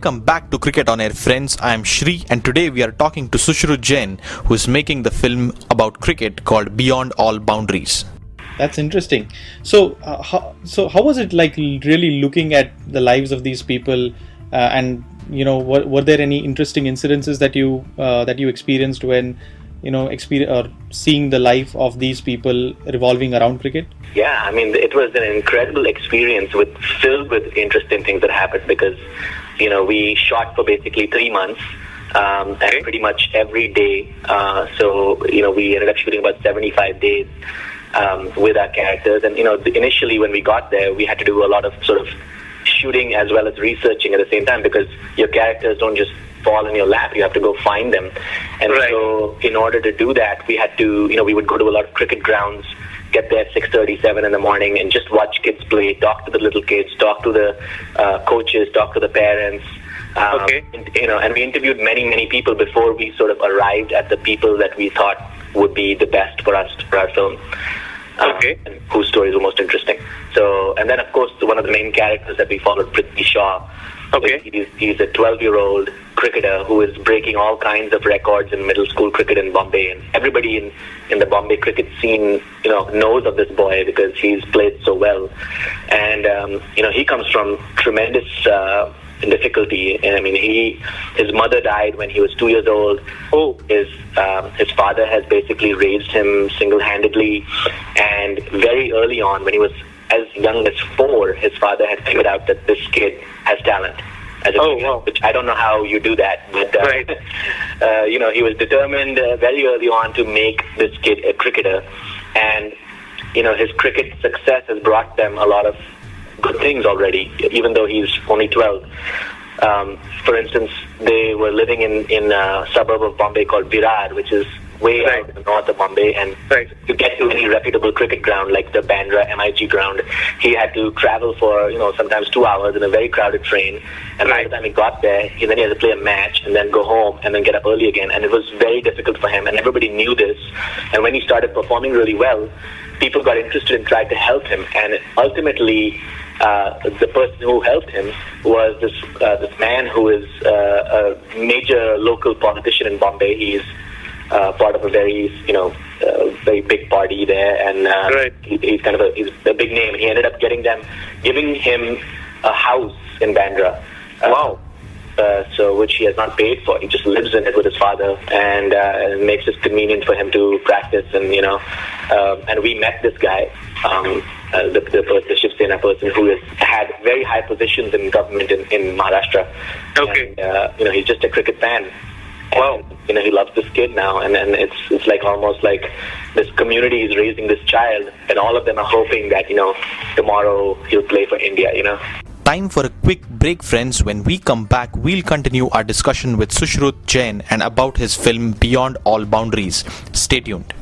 Welcome back to Cricket on Air, friends. I am Shri, and today we are talking to Sushrut Jain, who is making the film about cricket called Beyond All Boundaries. That's interesting. So how was it like really looking at the lives of these people, and were there any interesting incidences that you experienced when seeing the life of these people revolving around cricket? Yeah, I mean, it was an incredible experience filled with interesting things that happened because, we shot for basically 3 months and pretty much every day. So we ended up shooting about 75 days with our characters. And, initially when we got there, we had to do a lot of sort of shooting as well as researching at the same time because your characters don't just fall in your lap. You have to go find them. And so in order to do that, we had to, we would go to a lot of cricket grounds, get there at 6:37 in the morning and just watch kids play, talk to the little kids, talk to the coaches, talk to the parents. And we interviewed many people before we sort of arrived at the people that we thought would be the best for us for our film. And whose stories were most interesting. So, and then of course one of the main characters that we followed, Prithvi Shaw. He's a 12-year-old cricketer who is breaking all kinds of records in middle school cricket in Bombay, and everybody in the Bombay cricket scene, knows of this boy because he's played so well. And he comes from tremendous difficulty. And I mean, his mother died when he was 2 years old. His father has basically raised him single-handedly, and very early on, when he was as young as 4, his father had figured out that this kid has talent. Which I don't know how you do that, but he was determined very early on to make this kid a cricketer, and his cricket success has brought them a lot of good things already, even though he's only 12. For instance, they were living in a suburb of Bombay called Virar, which is way out in the north of Bombay, and to get to any reputable cricket ground like the Bandra MIG ground, he had to travel for sometimes 2 hours in a very crowded train, and by the time he got there, he had to play a match and then go home and then get up early again, and it was very difficult for him, and everybody knew this. And when he started performing really well, people got interested and tried to help him, and ultimately the person who helped him was this man who is a major local politician in Bombay. He's part of a very big party there, and he's a big name. He ended up giving him a house in Bandra. So which he has not paid for. He just lives in it with his father, and it makes it convenient for him to practice. And and we met this guy, the Shiv Sena person who has had very high positions in government in Maharashtra. And, he's just a cricket fan. And, he loves this kid now, and it's like almost like this community is raising this child, and all of them are hoping that tomorrow he'll play for India. Time for a quick break, friends. When we come back, we'll continue our discussion with Sushrut Jain and about his film Beyond All Boundaries. Stay tuned.